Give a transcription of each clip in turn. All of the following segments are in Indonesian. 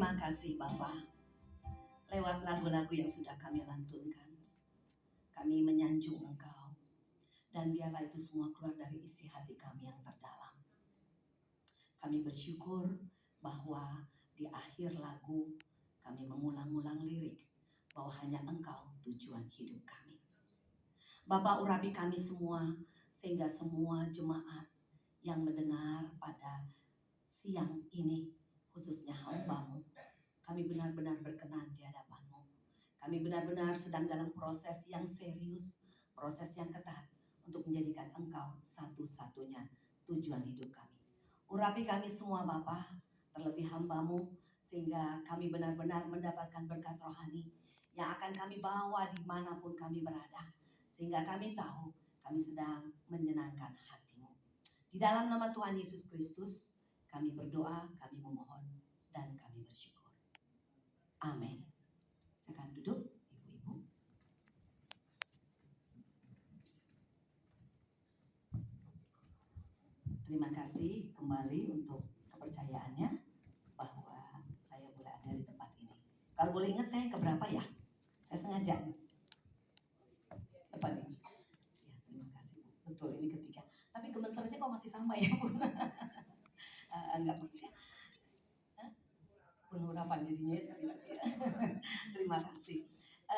Terima kasih Bapa, lewat lagu-lagu yang sudah kami lantunkan, kami menyanjung Engkau, dan biarlah itu semua keluar dari isi hati kami yang terdalam. Kami bersyukur bahwa di akhir lagu kami mengulang-ulang lirik bahwa hanya Engkau tujuan hidup kami. Bapa, urapi kami semua sehingga semua jemaat yang mendengar pada siang ini, khususnya hamba-Mu, kami benar-benar berkenan di hadapan-Mu. Kami benar-benar sedang dalam proses yang serius, proses yang ketat untuk menjadikan Engkau satu-satunya tujuan hidup kami. Urapi kami semua Bapa, terlebih hamba-Mu, sehingga kami benar-benar mendapatkan berkat rohani yang akan kami bawa dimanapun kami berada, sehingga kami tahu kami sedang menyenangkan hati-Mu. Di dalam nama Tuhan Yesus Kristus, kami berdoa, kami memohon, dan kami bersyukur. Amin. Silakan duduk, ibu-ibu. Terima kasih kembali untuk kepercayaannya bahwa saya boleh ada di tempat ini. Kalau boleh ingat saya keberapa ya? Saya sengaja nih. Apa nih? Ya, terima kasih Bu. Betul, ini ketiga. Tapi gemeternya kok masih sama ya Bu? Enggak perlu ya. Pengharapan jadinya. Terima kasih.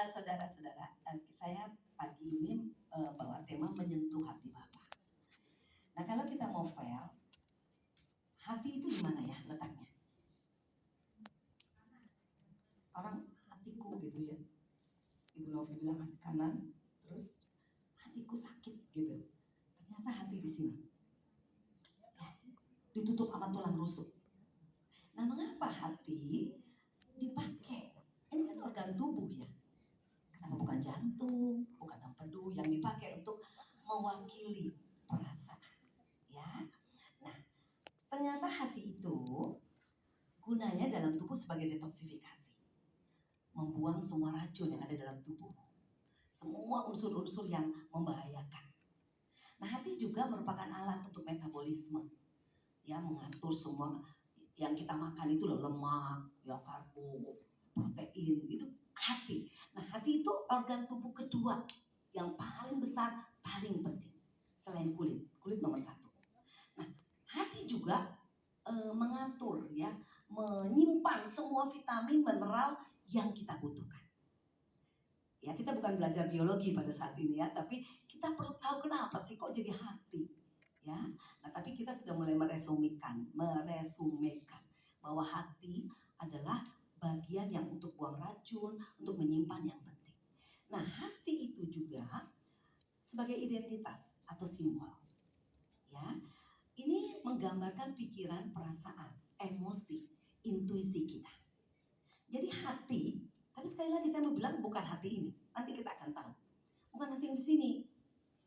Saudara-saudara, saya pagi ini bawa tema menyentuh hati Bapa. Nah, kalau kita mau fair, hati itu di mana ya letaknya? Orang hatiku gitu ya. Ibu Novi bilang kanan, terus hatiku sakit gitu. Ternyata hati di sini. Ya, ditutup sama tulang rusuk. Nah, mengapa hati dipakai? Ini kan organ tubuh ya. Kenapa bukan jantung, bukan empedu yang dipakai untuk mewakili perasaan? Ya. Nah, ternyata hati itu gunanya dalam tubuh sebagai detoksifikasi, membuang semua racun yang ada dalam tubuh, semua unsur-unsur yang membahayakan. Nah, hati juga merupakan alat untuk metabolisme, ya, mengatur semua yang kita makan itu loh, lemak, ya, karbo, protein, itu hati. Nah, hati itu organ tubuh kedua yang paling besar, paling penting selain kulit. Kulit nomor 1. Nah, hati juga mengatur, ya, menyimpan semua vitamin, mineral yang kita butuhkan. Ya, kita bukan belajar biologi pada saat ini ya, tapi kita perlu tahu kenapa sih kok jadi hati, ya. Nah, tapi kita sudah mulai meresumekan bahwa hati adalah bagian yang untuk buang racun, untuk menyimpan yang penting. Nah, hati itu juga sebagai identitas atau simbol, ya. Ini menggambarkan pikiran, perasaan, emosi, intuisi kita. Jadi hati, tapi sekali lagi saya mau bilang bukan hati ini. Nanti kita akan tahu. Bukan hati yang di sini.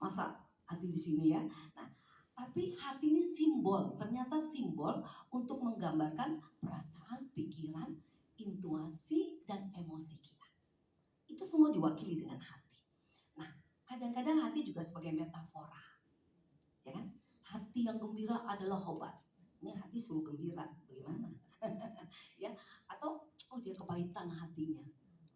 Masa hati di sini ya? Nah, tapi hati ini simbol. Ternyata simbol untuk menggambarkan perasaan, pikiran, intuisi, dan emosi kita. Itu semua diwakili dengan hati. Nah, kadang-kadang hati juga sebagai metafora. Ya kan? Hati yang gembira adalah obat. Ini hati suruh gembira, bagaimana? Ya, atau dia kepahitan hatinya.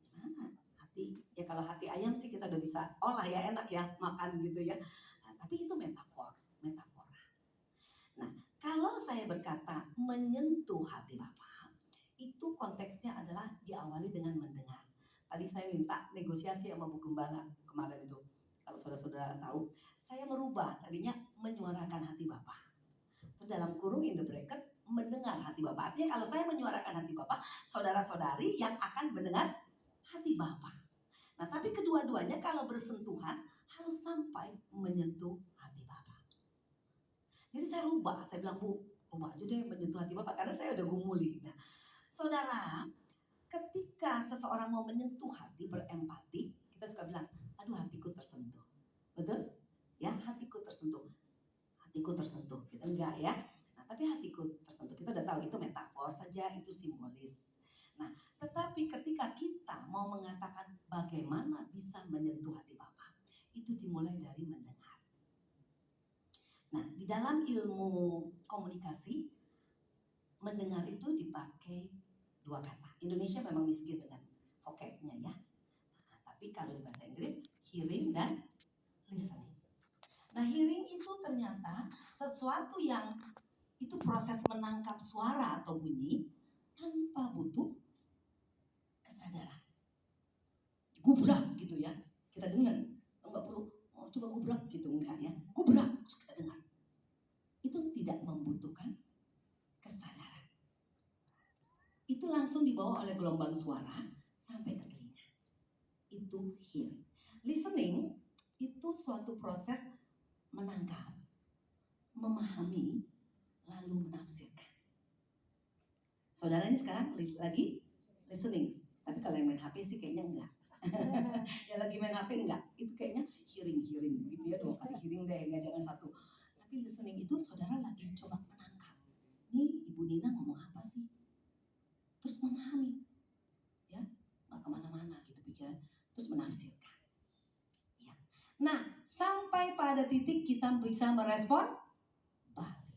Gimana? Hati, ya kalau hati ayam sih kita udah bisa olah ya, enak ya makan gitu ya. Nah, tapi itu metafora. Nah, kalau saya berkata menyentuh hati Bapak, itu konteksnya adalah diawali dengan mendengar. Tadi saya minta negosiasi sama Bu Gembala kemarin itu. Kalau saudara-saudara tahu, saya merubah tadinya menyuarakan hati Bapak. Terus dalam kurung in the bracket mendengar hati Bapak. Artinya kalau saya menyuarakan hati Bapak, saudara-saudari yang akan mendengar hati Bapak. Nah, tapi kedua-duanya kalau bersentuhan harus sampai menyentuh hati Bapak. Jadi saya rubah, saya bilang Bu, rubah aja deh menyentuh hati Bapak karena saya udah gumuli. Nah, saudara, ketika seseorang mau menyentuh hati, berempati, kita suka bilang, aduh hatiku tersentuh. Betul? Ya, hatiku tersentuh. Hatiku tersentuh. Kita enggak ya. Nah, tapi hatiku tersentuh. Kita udah tahu itu metafor saja, itu simbolis. Nah, tetapi ketika kita mau mengatakan bagaimana bisa menyentuh hati Bapak, itu dimulai dari mendengar. Nah, di dalam ilmu komunikasi, mendengar itu dipakai 2 kata. Indonesia memang miskin dengan vocabnya ya. Nah, tapi kalau di bahasa Inggris, hearing dan listening. Nah, hearing itu ternyata sesuatu yang itu proses menangkap suara atau bunyi tanpa butuh kesadaran. Gubrak gitu ya, kita dengar. Enggak perlu, coba gubrak gitu, enggak ya. Gubrak, kita dengar. Itu tidak membutuhkan kesadaran. Itu langsung dibawa oleh gelombang suara sampai ke telinga. Itu hearing. Listening itu suatu proses menangkap, memahami, lalu menafsirkan. Saudara ini sekarang lagi listening, tapi kalau yang main HP sih kayaknya enggak. Yang lagi main HP enggak, itu kayaknya hearing gitu ya, 2 kali hearing deh, enggak jangan 1. Tapi listening itu saudara lagi coba menangkap. Nih Ibu Nina ngomong apa sih? Terus memahami, ya, nggak kemana-mana gitu pikiran, terus menafsirkan. Ya. Nah, sampai pada titik kita bisa merespon balik.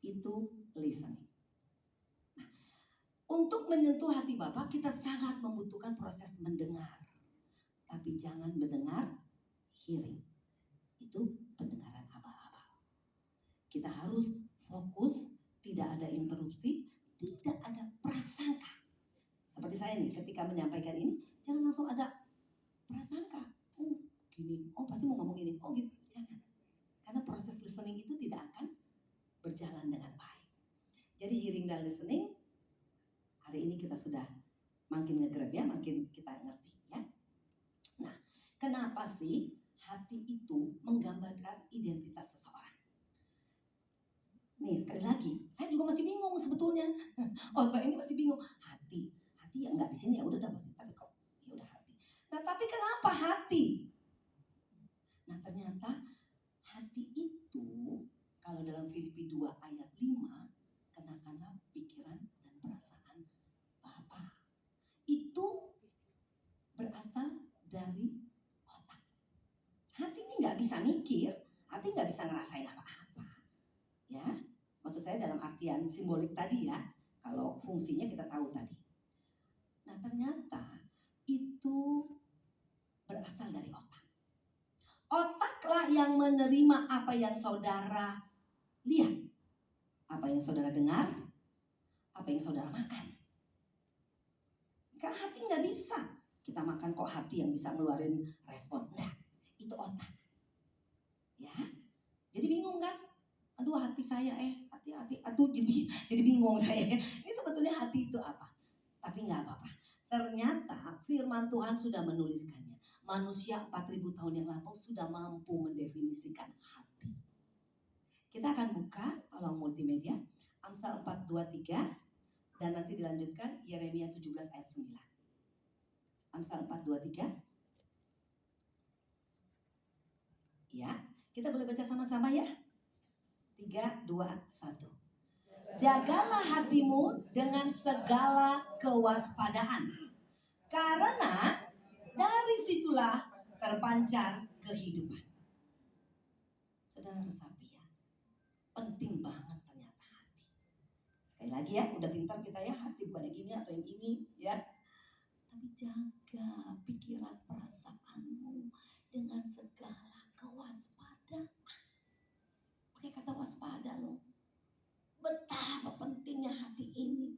Itu listening. Nah, untuk menyentuh hati Bapak, kita sangat membutuhkan proses mendengar. Tapi jangan mendengar hearing. Itu pendengaran abal-abal. Kita harus fokus, tidak ada interupsi, tidak ada prasangka. Seperti saya nih, ketika menyampaikan ini, jangan langsung ada prasangka. Oh, gini, oh pasti mau ngomong ini, oh gitu, jangan. Karena proses listening itu tidak akan berjalan dengan baik. Jadi hearing dan listening, hari ini kita sudah makin ngegrab ya, makin kita ngerti ya. Nah, kenapa sih hati itu menggambarkan identitas seseorang? Nih sekali lagi, saya juga masih bingung sebetulnya. Oh, Mbak ini masih bingung. Hati ya enggak di sini ya udah pasti, tapi kok ya udah hati. Nah, tapi kenapa hati? Nah, ternyata hati itu kalau dalam Filipi 2 ayat 5, kenakanlah pikiran dan perasaan Bapa. Itu berasal dari otak. Hati ini nggak bisa mikir, hati nggak bisa ngerasain apa-apa. Ya, maksud saya dalam artian simbolik tadi ya. Kalau fungsinya kita tahu tadi. Nah, ternyata itu berasal dari otak. Otaklah yang menerima apa yang saudara lihat, apa yang saudara dengar, apa yang saudara makan. Karena hati nggak bisa. Kita makan kok hati yang bisa ngeluarin respon. Enggak, itu otak. Ya, jadi bingung kan? Aduh hati saya hati. Aduh jadi bingung saya. Ini sebetulnya hati itu apa? Tapi nggak apa-apa. Ternyata firman Tuhan sudah menuliskannya. Manusia 4000 tahun yang lampau sudah mampu mendefinisikan hati. Kita akan buka tolong multimedia Amsal 4:23 dan nanti dilanjutkan Yeremia 17 ayat 9. Amsal 4:23. Ya, kita boleh baca sama-sama ya. 3, 2, 1. Jagalah hatimu dengan segala kewaspadaan, karena dari situlah terpancar kehidupan. Saudara resapi ya, penting banget ternyata hati. Sekali lagi ya, udah pintar kita ya, hati bukan yang gini atau yang ini ya. Tapi jaga pikiran perasaanmu dengan segala kewaspadaan. Pakai kata waspada loh. Betapa pentingnya hati ini.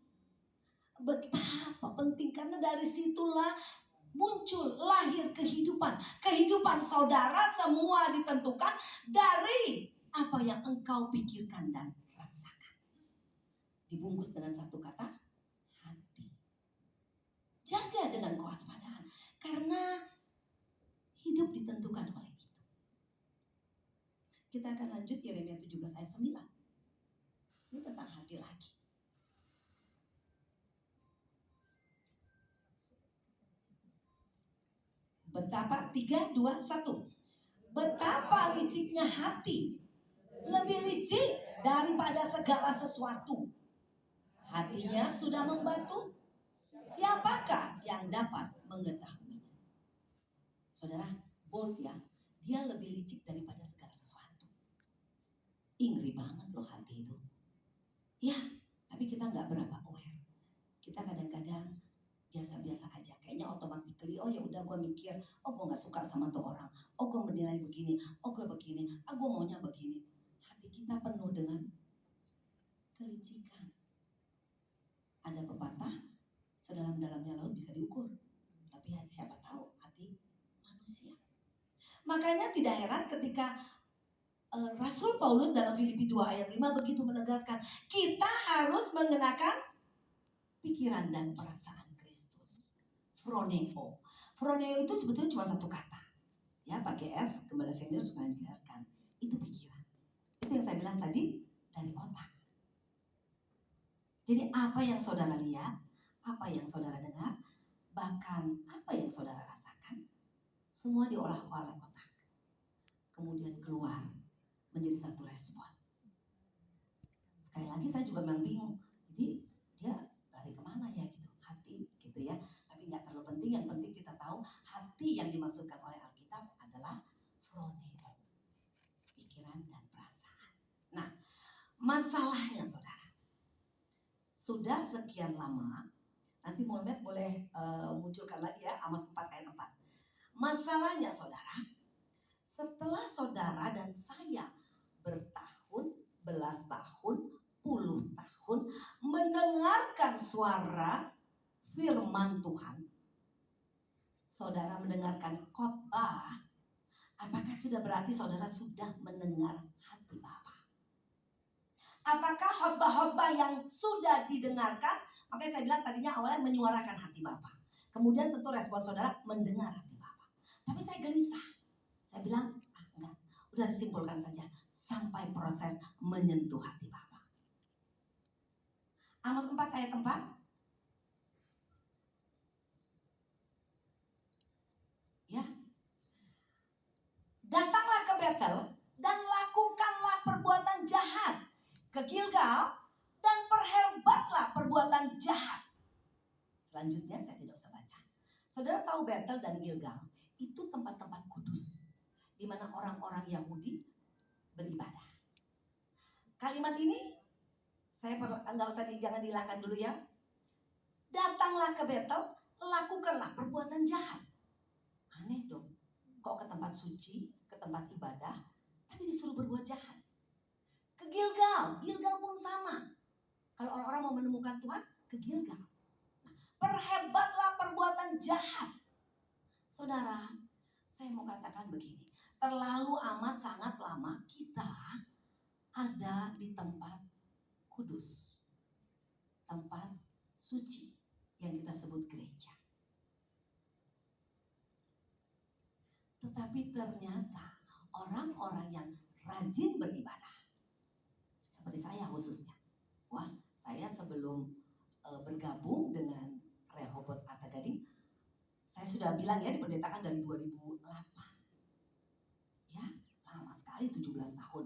Betapa penting, karena dari situlah muncul lahir kehidupan. Kehidupan saudara semua ditentukan dari apa yang engkau pikirkan dan rasakan. Dibungkus dengan satu kata, hati. Jaga dengan kewaspadaan, karena hidup ditentukan oleh itu. Kita akan lanjut Yeremia 17 ayat 9. Ini tentang hati lagi. Betapa 3, 2, 1. Betapa liciknya hati, lebih licik daripada segala sesuatu. Hatinya sudah membantu, siapakah yang dapat mengetahuinya? Saudara, bold ya, dia lebih licik daripada segala sesuatu. Ngeri banget loh hati itu. Ya, tapi kita nggak berapa aware. kita kadang-kadang biasa-biasa aja, kayaknya automatically, oh ya udah gue mikir, oh gue nggak suka sama tuh orang, oh gue menilai begini, oh gue begini, ah gue maunya begini. Hati kita penuh dengan kelicikan. Ada pepatah, sedalam-dalamnya laut bisa diukur, tapi siapa tahu hati manusia. Makanya tidak heran ketika Rasul Paulus dalam Filipi 2 ayat 5 begitu menegaskan, kita harus mengenakan pikiran dan perasaan Kristus. Phroneo. Phroneo itu sebetulnya cuma satu kata. Ya, pakai S, kembali senior suka mendengarkan. Itu pikiran. Itu yang saya bilang tadi, dari otak. Jadi apa yang saudara lihat, apa yang saudara dengar, bahkan apa yang saudara rasakan, semua diolah oleh otak. Kemudian keluar menjadi satu respon. Sekali lagi saya juga memang bingung. Jadi dia lari kemana ya gitu, hati gitu ya. Tapi nggak terlalu penting. Yang penting kita tahu hati yang dimaksudkan oleh Alkitab adalah phroneo, pikiran dan perasaan. Nah, masalahnya saudara, sudah sekian lama, nanti Mulmet boleh munculkan lagi ya, Amos 4 ayat 4. Masalahnya saudara, setelah saudara dan saya belas tahun, puluh tahun mendengarkan suara firman Tuhan, saudara mendengarkan khotbah, apakah sudah berarti saudara sudah mendengar hati Bapa? Apakah khotbah-khotbah yang sudah didengarkan, makanya saya bilang tadinya awalnya menyuarakan hati Bapa, kemudian tentu respon saudara mendengar hati Bapa. Tapi saya gelisah, saya bilang enggak, udah disimpulkan saja sampai proses menyentuh hati Bapa. Amos 4 ayat 4. Ya. Datanglah ke Betel dan lakukanlah perbuatan jahat, ke Gilgal dan perhebatlah perbuatan jahat. Selanjutnya saya tidak usah baca. Saudara tahu Betel dan Gilgal itu tempat-tempat kudus di mana orang-orang Yahudi beribadah. Kalimat ini saya nggak usah jangan dihilangkan dulu ya. Datanglah ke Betel, lakukanlah perbuatan jahat. Aneh dong. Kok ke tempat suci, ke tempat ibadah, tapi disuruh berbuat jahat. Ke Gilgal, Gilgal pun sama. Kalau orang-orang mau menemukan Tuhan, ke Gilgal. Nah, perhebatlah perbuatan jahat. Saudara, saya mau katakan begini. Terlalu amat sangat lama kita ada di tempat kudus. Tempat suci yang kita sebut gereja. Tetapi ternyata orang-orang yang rajin beribadah, seperti saya khususnya. Wah, saya sebelum bergabung dengan Rehoboth Arta Gading, saya sudah bilang ya dipendetakan dari 2008. Ya, lama sekali 17 tahun.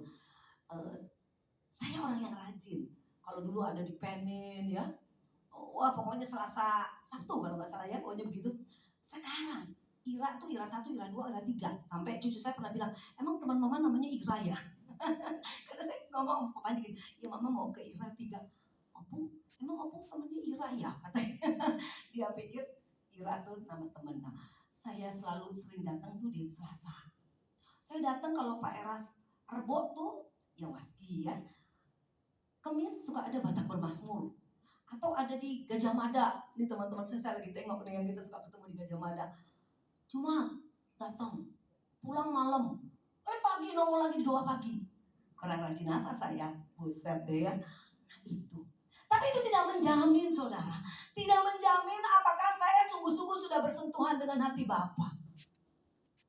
Saya orang yang rajin. Kalau dulu ada di Penin ya, wah pokoknya Selasa, Sabtu kalau nggak salah ya, pokoknya begitu. Sekarang Ira tuh Ira 1, Ira 2, Ira 3. Sampai cucu saya pernah bilang, emang teman mama namanya Ira ya? Karena saya ngomong papanya gini, ya mama mau ke Ira 3. Opung, emang Opung temannya Ira ya? Katanya. Dia pikir Ira tuh nama teman. Nah, saya selalu sering datang tuh di Selasa. Saya datang kalau Pak Eras Rebo tuh, ya Waski ya. Kemis suka ada Batak Bermasmur. Atau ada di Gajah Mada. Nih teman-teman saya lagi tengok nih yang kita suka ketemu di Gajah Mada. Cuma datang, pulang malam, pagi nongol lagi di 2 pagi. Kurang rajin apa saya? Buset deh ya. Nah itu. Tapi itu tidak menjamin saudara. Tidak menjamin apakah saya sungguh-sungguh sudah bersentuhan dengan hati Bapa.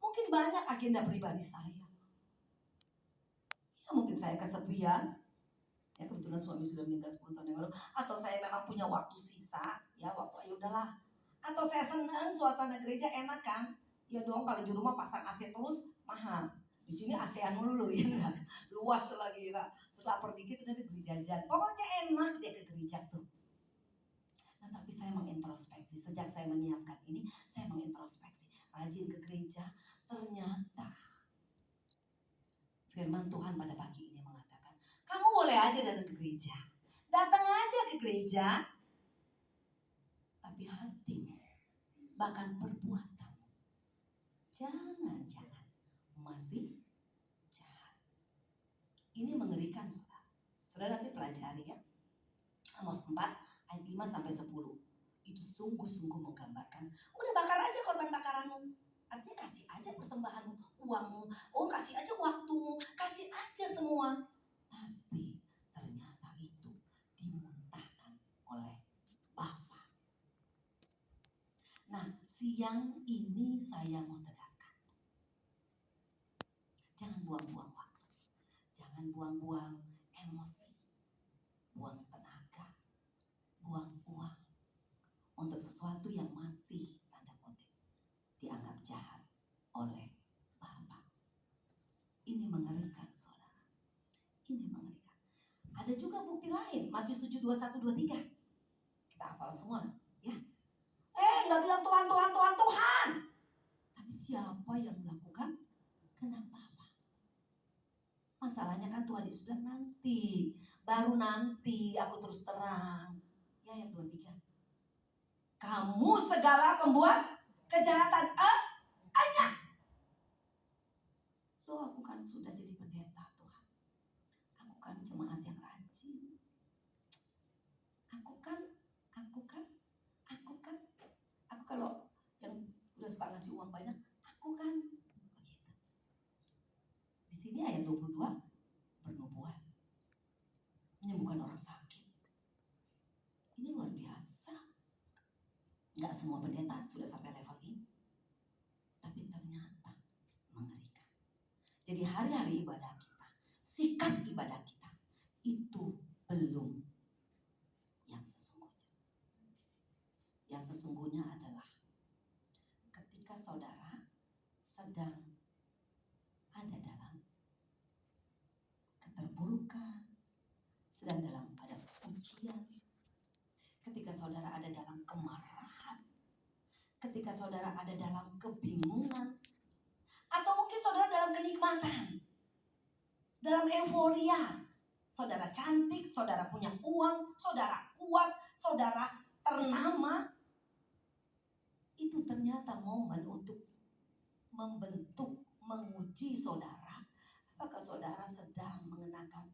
Mungkin banyak agenda pribadi saya. Ya mungkin saya kesepian. Ya kebetulan suami sudah meninggal 10 tahun yang lalu. Atau saya memang punya waktu sisa. Ya waktu ayo udahlah. Atau saya senang suasana gereja enak kan? Ya dong kalau di rumah pasang AC terus mahal. Di sini ASEAN mulu ya enggak. Luas lagi ya. Terus lapar dikit udah beli jajan. Pokoknya enak dia ke gereja tuh. Nah tapi saya mengintrospeksi. Sejak saya menyiapkan ini, saya mengintrospeksi. Rajin ke gereja. Ternyata firman Tuhan pada pagi ini mengatakan, kamu boleh aja datang ke gereja. Datang aja ke gereja. tapi hatimu, bahkan perbuatanmu, jangan-jangan masih jahat. Ini mengerikan, saudara. Saudara nanti pelajari ya. Amos 4 ayat 5 sampai 10. Itu sungguh-sungguh menggambarkan, udah bakar aja korban bakaranmu. Artinya kasih aja persembahanmu, uangmu, kasih aja waktumu, kasih aja semua. Tapi ternyata itu dimuntahkan oleh Bapa. Nah, siang ini saya mau tegaskan, jangan buang-buang waktu, jangan buang-buang emosi, buang tenaga, buang uang untuk sesuatu yang masih tanda kutip dianggap jahat oleh Bapa. Ini mengerikan, saudara. Ini mengerikan. Ada juga bukti lain, Matius 7, 21, 23. Kita hafal semua, ya. Nggak bilang Tuhan, Tuhan, Tuhan, Tuhan. Tapi siapa yang melakukan kehendak Bapa? Masalahnya kan Tuhan Yesus bilang nanti, baru nanti aku terus terang. Ya, ayat 23. Kamu segala pembuat kejahatan. Loh, aku kan sudah jadi pendeta, Tuhan. Aku kan jemaat yang rajin. Aku kalau yang udah suka ngasih uang banyak, aku kan begitu. Di sini ayat 22, bernubuat, menyembuhkan orang sakit. Ini luar biasa. Nggak semua pendeta sudah sampai level ini, tapi ternyata mengerikan. Jadi hari-hari ibadah kita, sikap ibadah kita itu belum yang sesungguhnya. Yang sesungguhnya adalah ketika saudara sedang ada dalam keterpurukan, sedang dalam ada ujian, ketika saudara ada dalam kemarahan, ketika saudara ada dalam kebingungan, atau mungkin saudara dalam kenikmatan, dalam euforia. Saudara cantik, saudara punya uang, saudara kuat, saudara ternama. Itu ternyata momen untuk membentuk, menguji saudara. Apakah saudara sedang mengenakan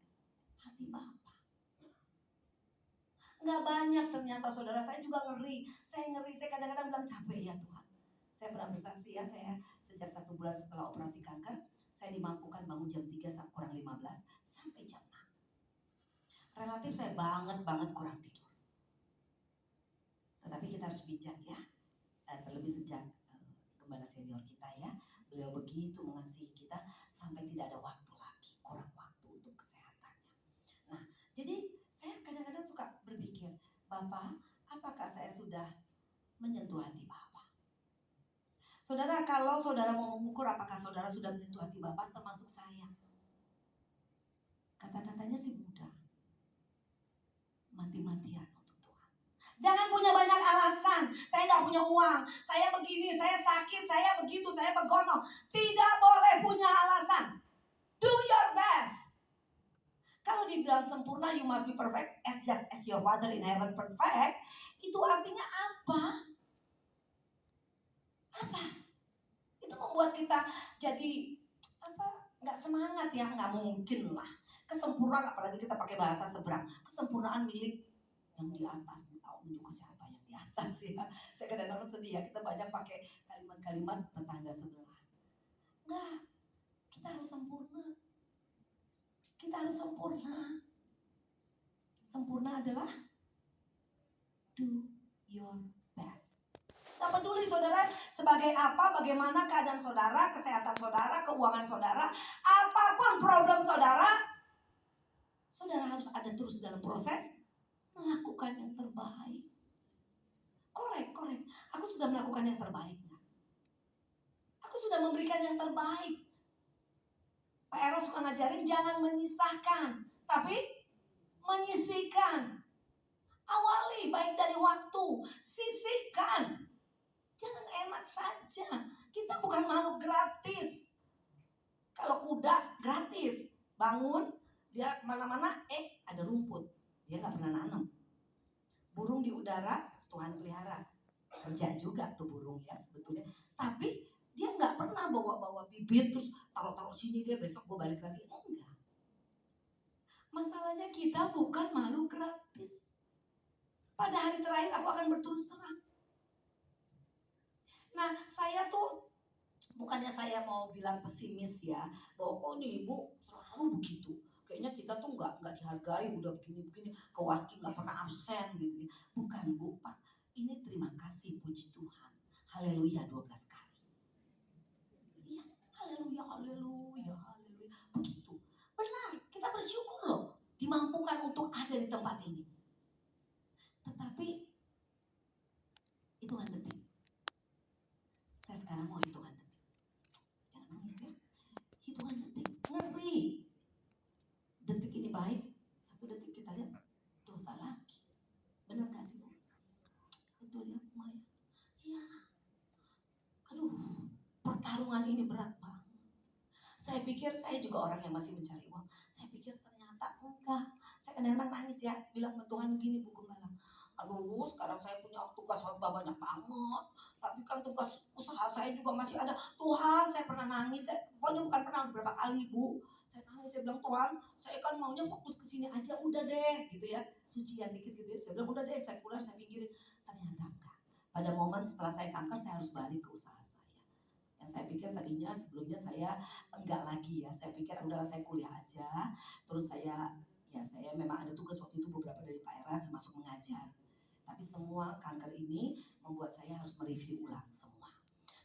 hati Bapa? Nggak banyak ternyata, saudara. Saya juga ngeri. Saya kadang-kadang bilang capek ya Tuhan. Saya pernah bersaksi ya, saya sejak 1 bulan setelah operasi kanker, saya dimampukan bangun jam 3 kurang 15 sampai jam 6. Relatif saya banget kurang tidur. Tetapi kita harus bijak ya. Terlebih sejak gembala senior kita ya, beliau begitu mengasihi kita sampai tidak ada waktu lagi, kurang waktu untuk kesehatannya. Nah, jadi saya kadang-kadang suka berpikir, Bapak, apakah saya sudah menyentuh hati Bapak? Saudara, kalau saudara mau mengukur apakah saudara sudah menyentuh hati Bapak, termasuk saya, kata-katanya sih mudah, mati-matian untuk Tuhan. Jangan punya banyak alasan. Saya nggak punya uang, saya begini, saya sakit, saya begitu, saya begono. Tidak boleh punya alasan. Do your best. Kalau dibilang sempurna, you must be perfect as just as your Father in heaven perfect. Itu artinya apa? Apa? Itu membuat kita jadi nggak semangat ya, nggak mungkin lah. Kesempurnaan, apalagi kita pakai bahasa seberang, kesempurnaan milik yang di atas. Tahu menunjuk ke siapa yang di atas ya. Saya kadang-kadang sedih ya, kita banyak pakai kalimat-kalimat tetangga sebelah. Enggak, kita harus sempurna. Kita harus sempurna. Sempurna adalah do your best. Gak peduli saudara sebagai apa, bagaimana keadaan saudara, kesehatan saudara, keuangan saudara, apapun problem saudara, saudara harus ada terus dalam proses melakukan yang terbaik. Korek. Aku sudah melakukan yang terbaik. Aku sudah memberikan yang terbaik. Pak Eros suka ngajarin jangan menyisahkan, tapi menyisihkan. Awali baik dari waktu, sisihkan. Jangan enak saja. Kita bukan makhluk gratis. Kalau kuda gratis, bangun dia kemana-mana, ada rumput, dia nggak pernah nanam. Burung di udara Tuhan pelihara, kerja juga tuh burung ya sebetulnya. Tapi dia nggak pernah bawa bibit terus taruh sini dia besok gue balik lagi. Enggak. Masalahnya kita bukan makhluk gratis. Pada hari terakhir aku akan berterus terang. Nah, saya tuh bukannya saya mau bilang pesimis ya, bahwa kok nih ibu selalu begitu. Kayaknya kita tuh nggak dihargai, udah begini-begini, ke Waski nggak pernah absen gitu. Bukan Bu, Pak. Ini terima kasih, puji Tuhan. Haleluya 12 kali. Iya, haleluya, haleluya, haleluya. Begitu. Benar, kita bersyukur loh dimampukan untuk ada di tempat ini. Tetapi hitungan detik. Saya sekarang mau hitungan detik. Jangan nangis ya. Hitungan detik, ngeri. Detik ini baik, 1 detik kita lihat dosa lagi. Benar gak sih Bu? Betul ya Maya? Ya. Aduh, pertarungan ini berat banget. Saya pikir saya juga orang yang masih mencari uang. Saya pikir ternyata enggak. Saya kadang-kadang nangis ya, bilang sama Tuhan gini Bu Gembala. Aduh, sekarang saya punya tugas khotbah banyak banget. Tapi kan tugas usaha saya juga masih ada. Tuhan, saya pernah nangis. Pokoknya bukan pernah, beberapa kali Bu. Saya nangis, saya bilang Tuhan, saya kan maunya fokus ke sini aja, udah deh, gitu ya. Sucian dikit gitu ya. Saya bilang udah deh, saya keluar, saya pikirin. Ternyata enggak. Pada momen setelah saya kanker, saya harus balik ke usaha saya. Yang saya pikir tadinya sebelumnya saya enggak lagi ya. Saya pikir udahlah saya kuliah aja. Terus saya memang ada tugas waktu itu beberapa dari Pak Eras termasuk mengajar. Tapi semua kanker ini membuat saya harus mereview ulang semua.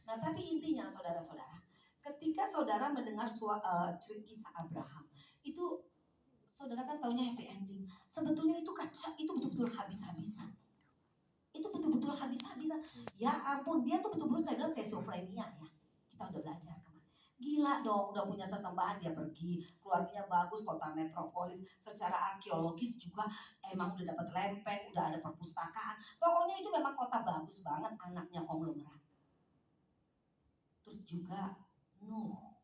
Nah, tapi intinya saudara-saudara, ketika saudara mendengar kisah Abraham, itu saudara kan taunya happy ending. Sebetulnya itu betul-betul habis-habisan. Itu betul-betul habis-habisan. Ya ampun, dia tuh betul-betul saya bilang schizophrenia ya. Kita udah belajar kemarin. Gila dong, udah punya sesembahan dia pergi, keluarganya bagus, kota metropolis, secara arkeologis juga emang udah dapat lempeng, udah ada perpustakaan. Pokoknya itu memang kota bagus banget, anaknya konglomerat. Terus juga Nuh,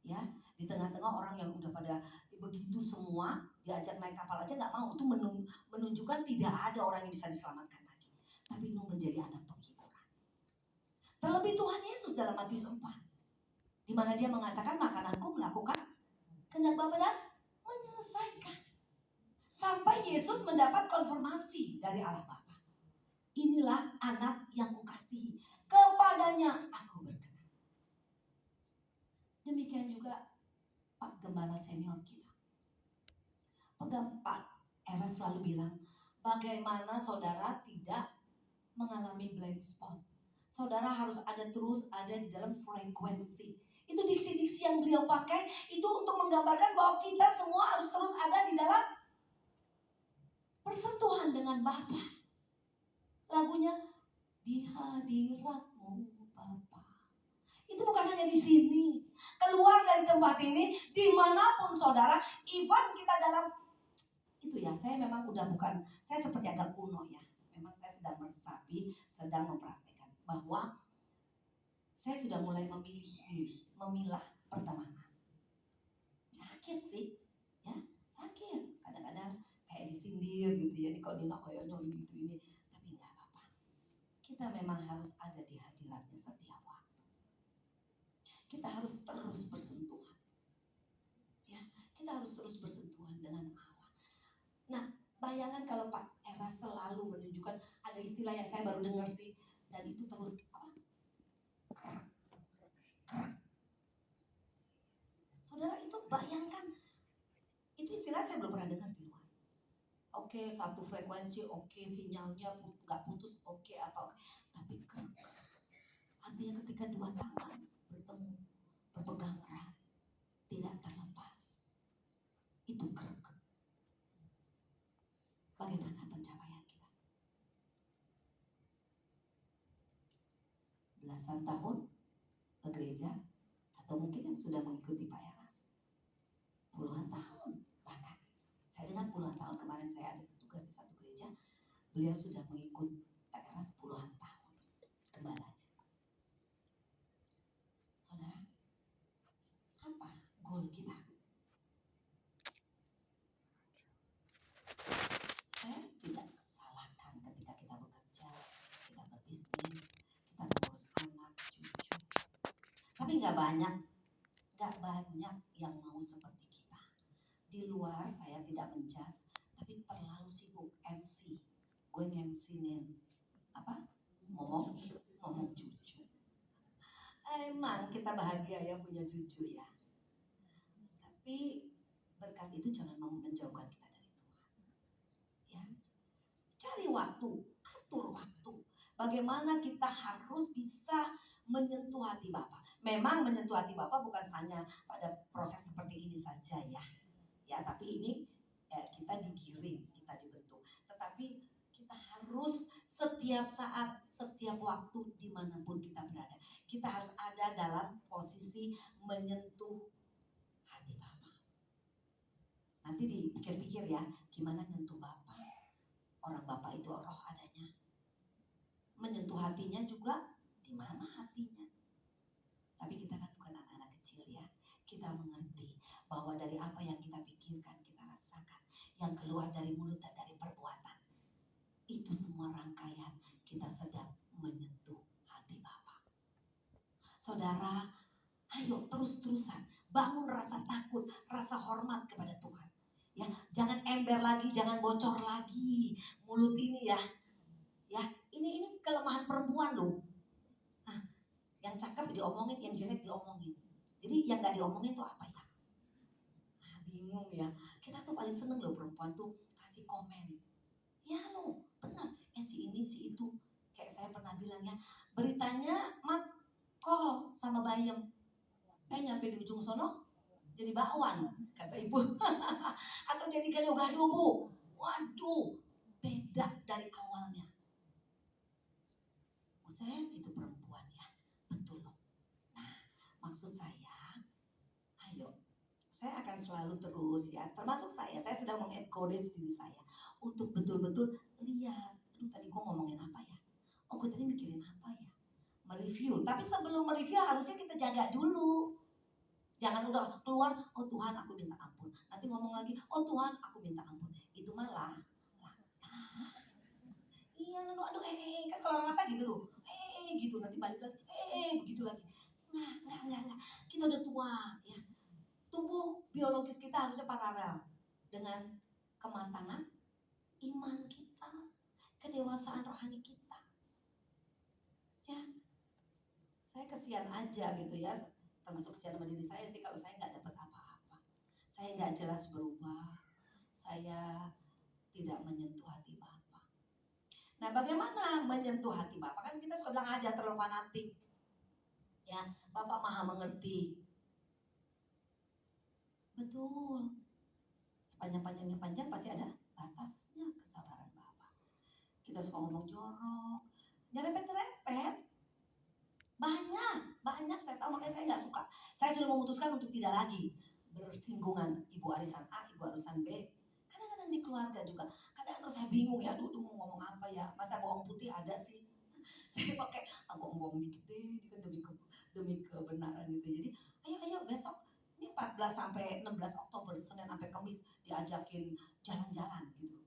ya di tengah-tengah orang yang udah pada begitu semua diajak naik kapal aja nggak mau, itu menunjukkan tidak ada orang yang bisa diselamatkan lagi. Tapi Nuh menjadi anak penghiburan. Terlebih Tuhan Yesus dalam Matius 4, di mana dia mengatakan makananku melakukan kehendak Bapa dan menyelesaikan. Sampai Yesus mendapat konfirmasi dari Allah Bapa. Inilah anak yang kukasihi, kepadanya aku berkenan. Demikian juga Pak Gembala senior kita. Pak Eras selalu bilang, bagaimana saudara tidak mengalami blind spot. Saudara harus terus ada di dalam frekuensi. Itu diksi-diksi yang beliau pakai itu untuk menggambarkan bahwa kita semua harus terus ada di dalam persentuhan dengan Bapa. Lagunya di hadiratmu Bapa. Itu bukan hanya di sini. Keluar dari tempat ini, dimanapun saudara, even kita dalam itu ya. Saya memang saya seperti agak kuno ya. Memang saya sedang meresapi, sedang mempraktekkan bahwa saya sudah mulai memilah pertemanan. Sakit sih, ya sakit. Kadang-kadang kayak disindir gitu ya, di Kodino koyono ini. Tapi nggak apa-apa. Kita memang harus ada di hadiratnya setiap waktu. Kita harus terus bersentuhan. Ya, kita harus terus bersentuhan dengan Allah. Nah, bayangan kalau Pak Eras selalu menunjukkan, ada istilah yang saya baru dengar sih, dan itu terus Saudara itu bayangkan, itu istilah saya belum pernah dengar di luar. Oke, satu frekuensi, oke, sinyalnya nggak putus, oke, tapi artinya ketika dua tangan bertemu, berpegang erat, tidak terlepas, itu krek. Bagaimana pencapaian kita? Belasan tahun ke gereja, atau mungkin yang sudah mengikuti Pak Eras puluhan tahun, bahkan saya dengar puluhan tahun. Kemarin saya ada tugas di satu gereja, beliau sudah mengikut Pak Eras puluhan tahun gembalanya. Saudara, apa goal kita? Saya tidak salahkan ketika kita bekerja, kita berbisnis, nggak banyak yang mau seperti kita. Di luar saya tidak menjudge, tapi terlalu sibuk MC. Gue nge-MC-nin apa? Ngomong cucu. Emang kita bahagia ya punya cucu ya. Tapi berkat itu jangan mau menjauhkan kita dari Tuhan. Ya. Cari waktu, atur waktu. Bagaimana kita harus bisa menyentuh hati Bapa. Memang menyentuh hati Bapa bukan hanya pada proses seperti ini saja ya. Ya, tapi ini kita digiring, kita dibentuk. Tetapi kita harus setiap saat, setiap waktu, dimanapun kita berada, kita harus ada dalam posisi menyentuh hati Bapa. Nanti dipikir-pikir ya, gimana nyentuh Bapa. Orang Bapa itu roh adanya. Menyentuh hatinya juga di mana hatinya. Tapi kita kan bukan anak-anak kecil ya. Kita mengerti bahwa dari apa yang kita pikirkan, kita rasakan, yang keluar dari mulut dan dari perbuatan, itu semua rangkaian kita sedang menyentuh hati Bapa. Saudara, ayo terus-terusan bangun rasa takut, rasa hormat kepada Tuhan. Ya, jangan ember lagi, jangan bocor lagi mulut ini ya. Ya, ini kelemahan perempuan loh. Nah, yang cakep diomongin, yang jelek diomongin. Jadi yang nggak diomongin tuh apa ya? Bingung ya. Kita tuh paling seneng loh perempuan tuh kasih komen. Ya loh, benar. Si ini, si itu. Kayak saya pernah bilang ya, beritanya call sama bayam. Nyampe di ujung sono jadi bakwan, kata ibu. Atau jadi gado-gado bu. Waduh, beda dari awalnya. Buset, itu perempuan ya. Betul loh. Nah, maksud saya, ayo. Saya akan selalu terus ya, termasuk saya sedang mengencourage diri saya untuk betul-betul lihat, tadi gue ngomongin apa ya? Oh, gue tadi mikirin apa ya? Mereview. Tapi sebelum mereview harusnya kita jaga dulu. Jangan udah keluar, oh Tuhan aku minta ampun. Nanti ngomong lagi, oh Tuhan aku minta ampun. Itu malah iya lalu aduh kan kalau orang mata gitu tuh. Gitu nanti balik lagi. Begitu lagi. Enggak. Kita udah tua ya. Tubuh biologis kita harusnya paralel dengan kematangan iman kita, kedewasaan rohani kita. Ya, saya kesian aja gitu ya, termasuk kesian sama diri saya sih kalau saya nggak dapat apa-apa. Saya nggak jelas berubah, saya tidak menyentuh hati Bapa. Nah, bagaimana menyentuh hati Bapa? Kan kita suka bilang aja terlalu fanatik. Ya, Bapak Maha mengerti. Betul. Sepanjang-panjangnya panjang pasti ada batasnya kesabaran Bapak. Kita suka ngomong jorok, nyerempet-nyerempet. Banyak saya tahu, makanya saya nggak suka. Saya sudah memutuskan untuk tidak lagi bersinggungan ibu arisan A, ibu arisan B. Kadang-kadang di keluarga juga. Kadang-kadang saya bingung ya, aduh mau ngomong apa ya. Masa bawang putih ada sih. Saya pakai bawang dikit deh, demi kebenaran gitu. Jadi ayo besok ini 14 sampai 16 Oktober, Senin sampai Kamis diajakin jalan-jalan gitu.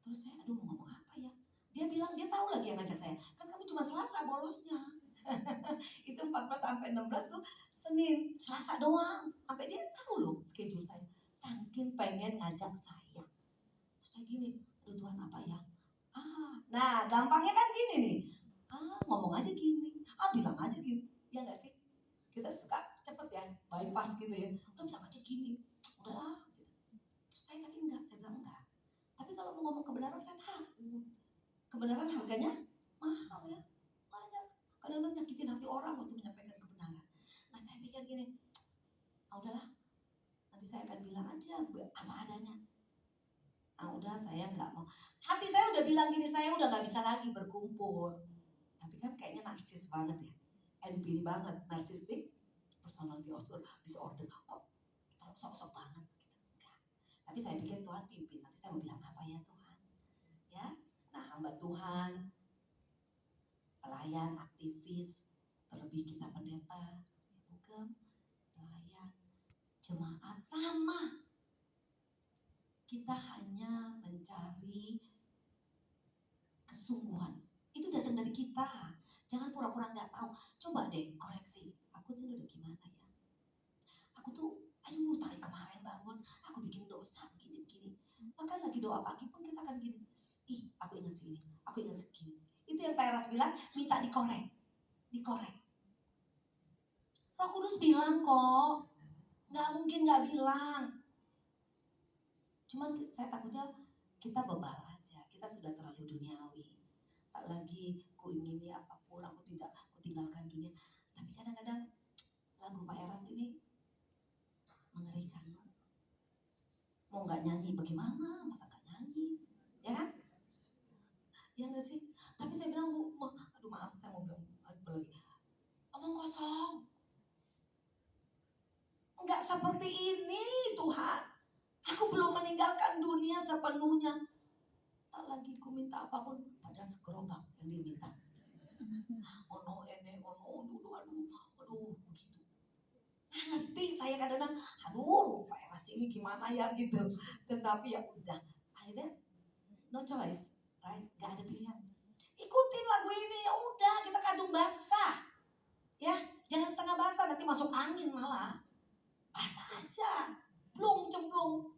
Terus saya aduh mau ngomong apa ya? Dia bilang dia tahu lagi yang ngajak saya. Kan kamu cuma Selasa bolosnya. Itu 14 sampai 16 tuh Senin, Selasa doang. Sampai dia tahu loh schedule saya. Saking pengen ngajak saya. Terus saya gini, aduh Tuhan apa ya? Nah gampangnya kan gini nih. Ngomong aja gini. Bilang aja gini. Ya gak sih? Kita suka cepet ya, bypass gitu ya. Bilang aja gini. Udahlah. Gitu. Terus saya tapi enggak, saya bilang enggak. Tapi kalau mau ngomong kebenaran saya takut. Kebenaran harganya mahal ya. Banyak. Kadang-kadang nyakitin hati orang waktu menyampaikan kebenaran. Nah saya pikir gini, udahlah. Nanti saya akan bilang aja apa adanya. Udah saya nggak mau. Hati saya udah bilang gini, saya udah nggak bisa lagi berkumpul. Tapi kan kayaknya narsis banget ya. NPD banget, narsistik personality disorder. Kok sok-sok banget gitu. Enggak. Tapi saya pikir Tuhan pimpin. Nanti saya mau bilang apa ya Tuhan. Ya. Nah, hamba Tuhan, pelayan, aktivis, terlebih kita pendeta, bukan pelayan, jemaat sama. Kita hanya mencari kesungguhan. Itu datang dari kita. Jangan pura-pura nggak tahu. Coba deh koreksi. aku tuh udah gimana ya? Aku tuh, aduh tadi kemarin bangun, aku bikin dosa gini-gini. Bahkan lagi doa pagi pun kita akan gini. Ih, aku ingat segini, aku ingat segini. Itu yang Pak Eras bilang, minta dikorek. Roh Kudus bilang kok, nggak mungkin nggak bilang. Cuman saya takutnya kita bebal aja, kita sudah terlalu duniawi. Tak lagi ku ingini apapun, aku tinggalkan dunia. Tapi kadang-kadang lagu Pak Eras ini mengerikan. Mau nggak nyanyi bagaimana? Masa nggak nyanyi? Ya kan? Ya nggak sih? Tapi saya bilang, aduh maaf, saya mau bilang apa lagi? Omong kosong. Enggak seperti ini Tuhan. Aku belum meninggalkan dunia sepenuhnya. Tak lagi ku minta apapun, padahal segerobak yang diminta. Ono ene, ono aduh begitu. Ngerti saya kadang-kadang, aduh Pak Eras ini gimana ya gitu. Tetapi ya udah, akhirnya no choice, right? Gak ada pilihan. Ikutin lagu ini, ya udah kita kadung basah, ya jangan setengah basah nanti masuk angin malah, basah aja, cemplung,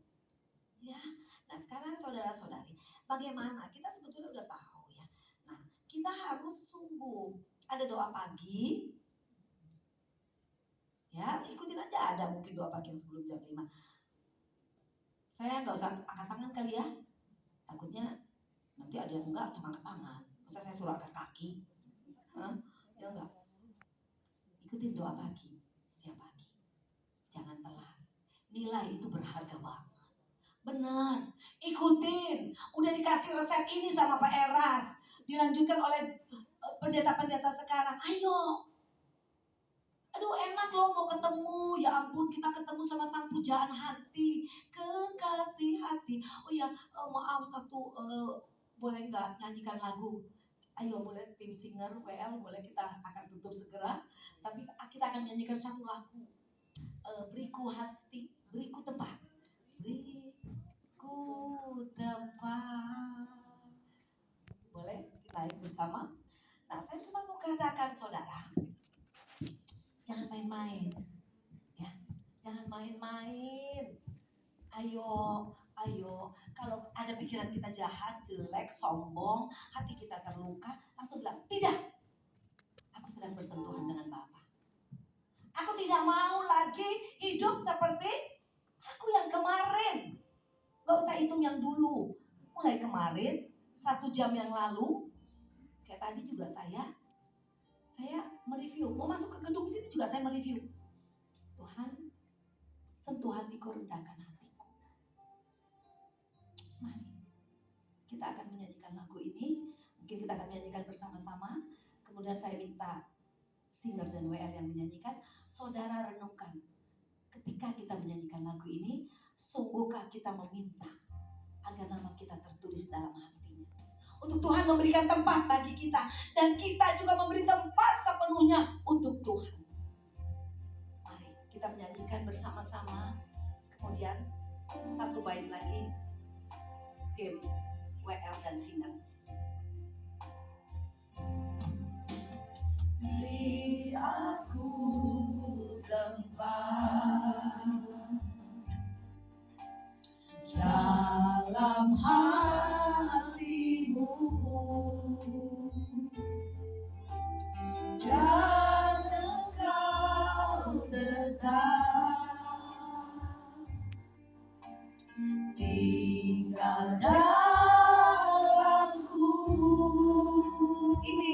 ya. Nah sekarang saudara-saudari, bagaimana? Kita sebetulnya udah tahu ya. Nah kita harus sungguh. Ada doa pagi, ya ikutin aja. Ada mungkin doa pagi yang sebelum jam 5. Saya nggak usah angkat tangan kali ya, takutnya nanti ada yang enggak cuma angkat tangan. Masa saya suruh angkat kaki? Ya enggak. Ikutin doa pagi setiap pagi. Jangan telat. Nilai itu berharga banget. Benar. Ikutin. Udah dikasih resep ini sama Pak Eras. Dilanjutkan oleh pendeta-pendeta sekarang. Ayo. Aduh enak loh mau ketemu. Ya ampun kita ketemu sama sang pujaan hati. Kekasih hati. Oh ya maaf satu boleh nggak nyanyikan lagu? Ayo boleh tim singer WL boleh, kita akan tutup segera. Tapi kita akan menyanyikan satu lagu. Beriku hati, beriku tempat. Beriku tempat. Boleh kita naik bersama. Nah saya cuma mau katakan saudara, jangan main-main, ya, jangan main-main. Ayo, kalau ada pikiran kita jahat, jelek, sombong, hati kita terluka, langsung bilang, tidak, aku sedang bersentuhan dengan Bapa. Aku tidak mau lagi hidup seperti aku yang kemarin. Gak usah hitung yang dulu. Mulai kemarin, 1 jam yang lalu, kayak tadi juga saya mereview. Mau masuk ke gedung sini juga saya mereview. Tuhan, sentuh hatiku, rendahkan hatiku. Mari, kita akan menyanyikan lagu ini. Mungkin kita akan menyanyikan bersama-sama. Kemudian saya minta singer dan WL yang menyanyikan. Saudara renungkan, ketika kita menyanyikan lagu ini, sungguhkah kita meminta agar nama kita tertulis dalam hatinya? Untuk Tuhan memberikan tempat bagi kita, dan kita juga memberi tempat sepenuhnya untuk Tuhan. Mari kita menyanyikan bersama-sama. Kemudian 1 bait lagi, tim WL dan singer. Beri aku tempat dalam hatimu, dan engkau tetap tinggal dalamku. Ini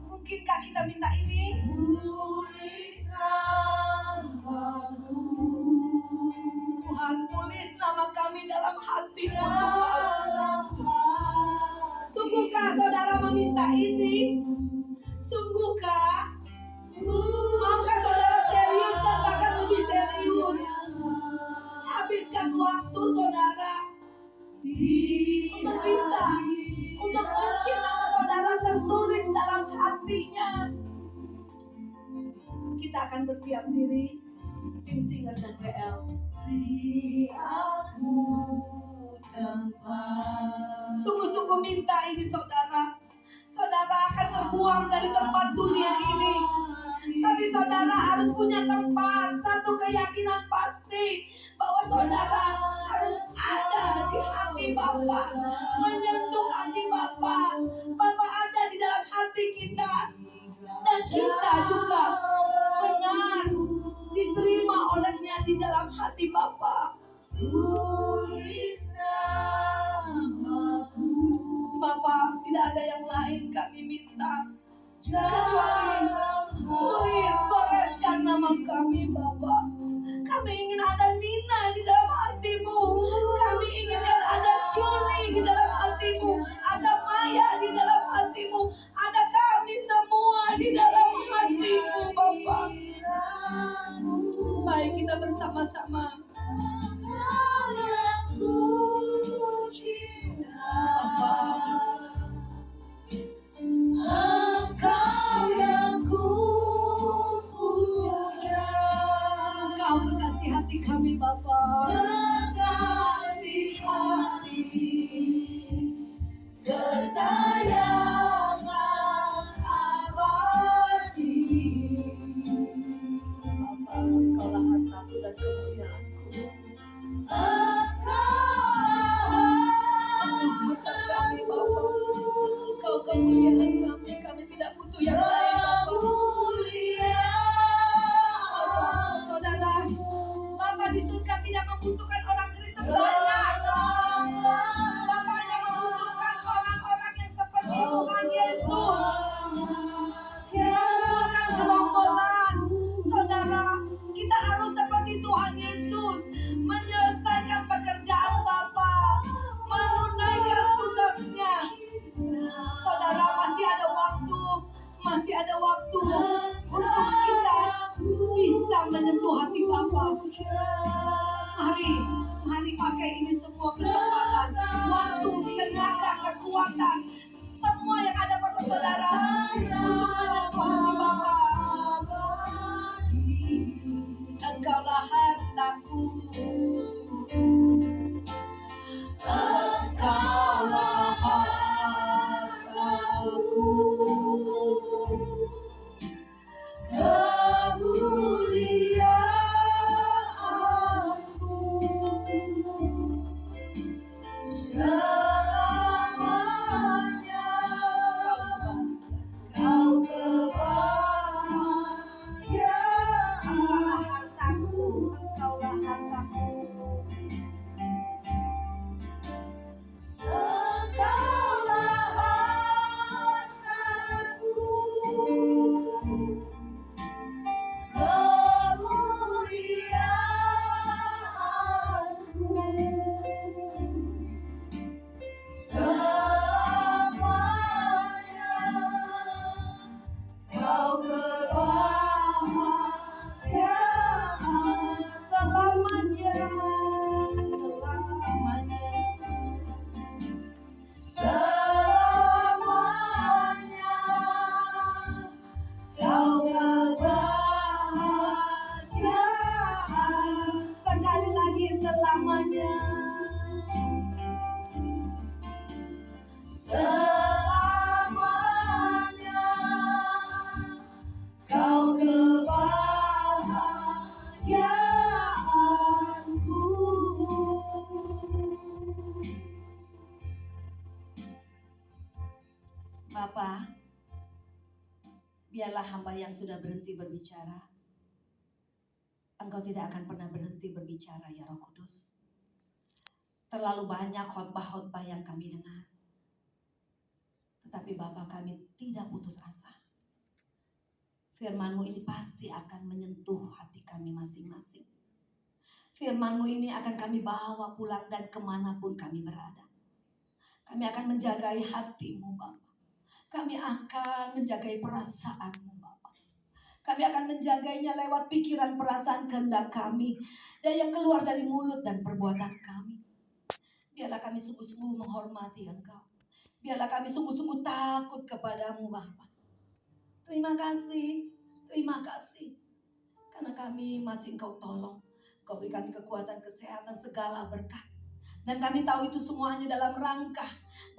mungkinkah kita minta ini? Tulis namaku, Tuhan, tulis nama kami dalam hati-Mu. Sungguhkah saudara meminta ini? Sungguhkah? Maukah saudara serius dan bahkan lebih serius? Habiskan waktu saudara untuk bisa, untuk mungkin nama saudara tertulis dalam hatinya. Kita akan berdiam diri, tim singer dan WL. Beri aku tempat. Sungguh-sungguh minta ini saudara. Saudara akan terbuang dari tempat dunia ini, tapi saudara saudara harus punya tempat, satu keyakinan pasti bahwa saudara harus ada di hati Bapa, menyentuh hati Bapa. Bapa ada di dalam hati kita, dan kita juga benar diterima olehnya di dalam hati Bapa. Tulis namaku. Bapa, tidak ada yang lain kami minta kecuali tulis, goreskan nama kami Bapa. Kami ingin ada Nina di dalam hatimu. Kami inginkan ada Julie di dalam hatimu, ada Maya di dalam hatimu, ada kami semua di dalam hatimu Bapa. Baik, kita bersama-sama. Engkau yang ku puja, Engkau kekasih hati kami Bapa, kekasih hati, kesayangan abadi. Bapa, Engkaulah hartaku dan kemuliaanku. Engkau kemuliaan kami, kami tidak butuh yang lain Bapa. Saudara, Bapa di surga tidak membutuhkan orang Kristen banyak. Bapa hanya membutuhkan orang-orang yang seperti Tuhan Yesus, yang mengumpulkan gerombolan. Saudara, kita harus seperti Tuhan Yesus, menyelesaikan pekerjaan Bapa, menunaikan tugasnya. Saudara, masih ada waktu untuk kita bisa menyentuh hati Bapa. Mari pakai ini semua kesempatan, waktu, tenaga, kekuatan, semua yang ada pada saudara untuk menyentuh hati Bapa. Engkaulah hartaku, Engkaulah hartaku, kemuliaanku selamanya. Kau kebahagiaan, Engkaulah hartaku, Engkaulah hartaku. Bapa, biarlah hamba yang sudah berhenti berbicara. Engkau tidak akan pernah berhenti berbicara, ya Roh Kudus. Terlalu banyak khotbah-khotbah yang kami dengar. Tetapi Bapa, kami tidak putus asa. Firman-Mu ini pasti akan menyentuh hati kami masing-masing. Firman-Mu ini akan kami bawa pulang dan kemanapun kami berada. Kami akan menjagai hati-Mu Bapa. Kami akan menjagai perasaan-Mu Bapa. Kami akan menjagainya lewat pikiran, perasaan, kehendak kami, dan yang keluar dari mulut dan perbuatan kami. Biarlah kami sungguh-sungguh menghormati Engkau. Biarlah kami sungguh-sungguh takut kepadamu Bapa. Terima kasih, karena kami masih Engkau tolong. Engkau beri kami kekuatan, kesehatan, segala berkat. Dan kami tahu itu semuanya dalam rangka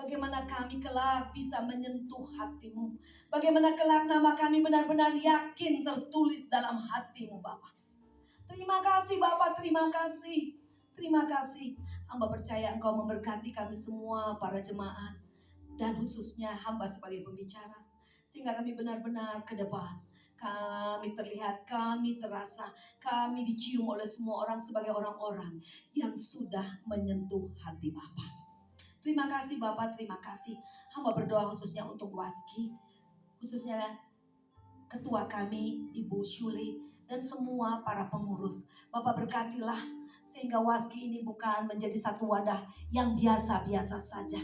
bagaimana kami kelak bisa menyentuh hatimu. Bagaimana kelak nama kami benar-benar yakin tertulis dalam hatimu Bapa. Terima kasih Bapak, terima kasih. Terima kasih. Hamba percaya Engkau memberkati kami semua para jemaat. Dan khususnya hamba sebagai pembicara. Sehingga kami benar-benar ke depan. Kami terlihat, kami terasa, kami dicium oleh semua orang sebagai orang-orang yang sudah menyentuh hati Bapak. Terima kasih Bapak, terima kasih. Hamba berdoa khususnya untuk Waski, khususnya ketua kami Ibu Syuli dan semua para pengurus. Bapak berkatilah sehingga Waski ini bukan menjadi satu wadah yang biasa-biasa saja.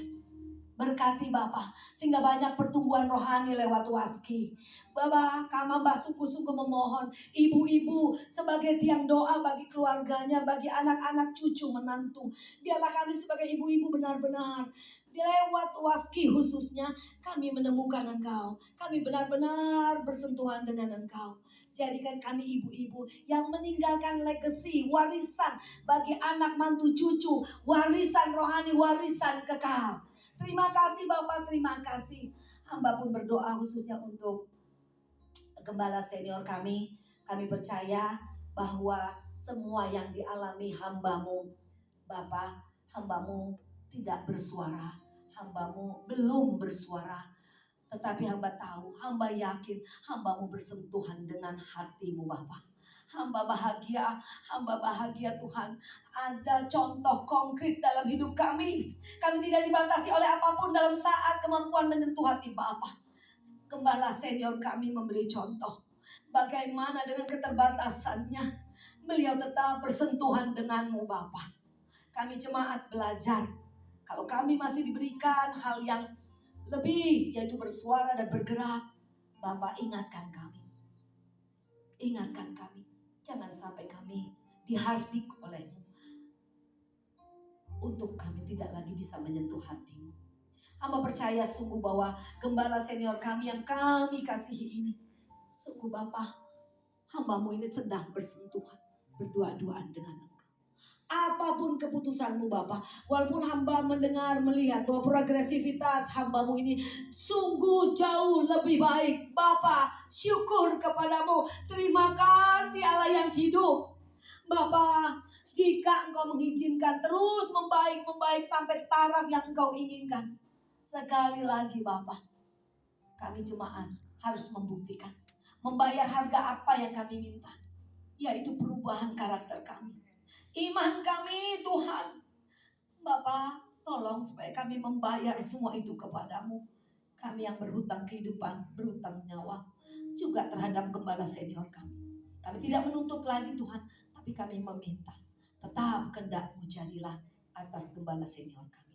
Berkati Bapak sehingga banyak pertumbuhan rohani lewat Waski. Bapak, kami sungguh-sungguh memohon ibu-ibu sebagai tiang doa bagi keluarganya, bagi anak-anak cucu menantu. Biarlah kami sebagai ibu-ibu benar-benar lewat Waski khususnya kami menemukan Engkau. Kami benar-benar bersentuhan dengan Engkau. Jadikan kami ibu-ibu yang meninggalkan legacy, warisan bagi anak mantu cucu, warisan rohani, warisan kekal. Terima kasih Bapak, terima kasih. Hamba pun berdoa khususnya untuk gembala senior kami. Kami percaya bahwa semua yang dialami hambamu, Bapak, hambamu tidak bersuara. Hambamu belum bersuara. Tetapi hamba tahu, hamba yakin hambamu bersentuhan dengan hatimu Bapak. Hamba bahagia Tuhan. Ada contoh konkret dalam hidup kami. Kami tidak dibatasi oleh apapun dalam saat kemampuan menyentuh hati Bapa. Gembala senior kami memberi contoh. Bagaimana dengan keterbatasannya, beliau tetap bersentuhan denganmu Bapa. Kami jemaat belajar. Kalau kami masih diberikan hal yang lebih, yaitu bersuara dan bergerak, Bapak ingatkan kami. Ingatkan kami. Jangan sampai kami dihardik olehmu. Untuk kami tidak lagi bisa menyentuh hatimu. Hamba percaya sungguh bahwa gembala senior kami yang kami kasihi ini, sungguh Bapak, hambamu ini sedang bersentuhan, berdua-duaan dengan Engkau. Apapun keputusanmu Bapak, walaupun hamba mendengar, melihat bahwa progresivitas hambamu ini sungguh jauh lebih baik. Bapak, syukur kepadamu. Terima kasih Allah yang hidup. Bapak, jika Engkau mengizinkan terus membaik sampai taraf yang Engkau inginkan. Sekali lagi Bapak, kami jemaat harus membuktikan, membayar harga apa yang kami minta, yaitu perubahan karakter kami. Iman kami Tuhan. Bapak, tolong supaya kami membayar semua itu kepadamu. Kami yang berhutang kehidupan, berhutang nyawa, juga terhadap gembala senior kami. Kami tidak menuntut lagi Tuhan, tapi kami meminta, tetap kehendak-Mu jadilah atas gembala senior kami.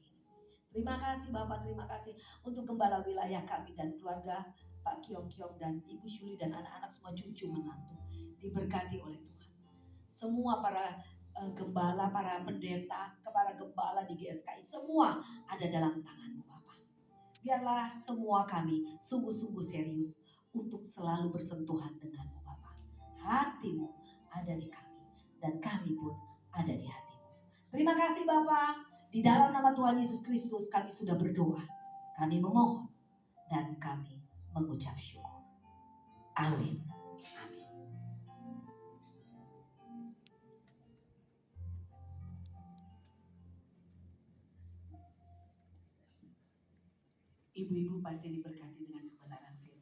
Terima kasih Bapak, terima kasih untuk gembala wilayah kami dan keluarga Pak Kiong-Kiong dan Ibu Syuli dan anak-anak semua cucu menantu. Diberkati oleh Tuhan. Semua para gembala, para pendeta, para gembala di GSKI, semua ada dalam tangan-Mu Bapak. Biarlah semua kami sungguh-sungguh serius untuk selalu bersentuhan dengan-Mu Bapak. Hati-Mu ada di kami dan kami pun ada di hati-Mu. Terima kasih Bapak. Di dalam nama Tuhan Yesus Kristus kami sudah berdoa, kami memohon dan kami mengucap syukur. Amin. Ibu-ibu pasti diberkati dengan kebenaran firman.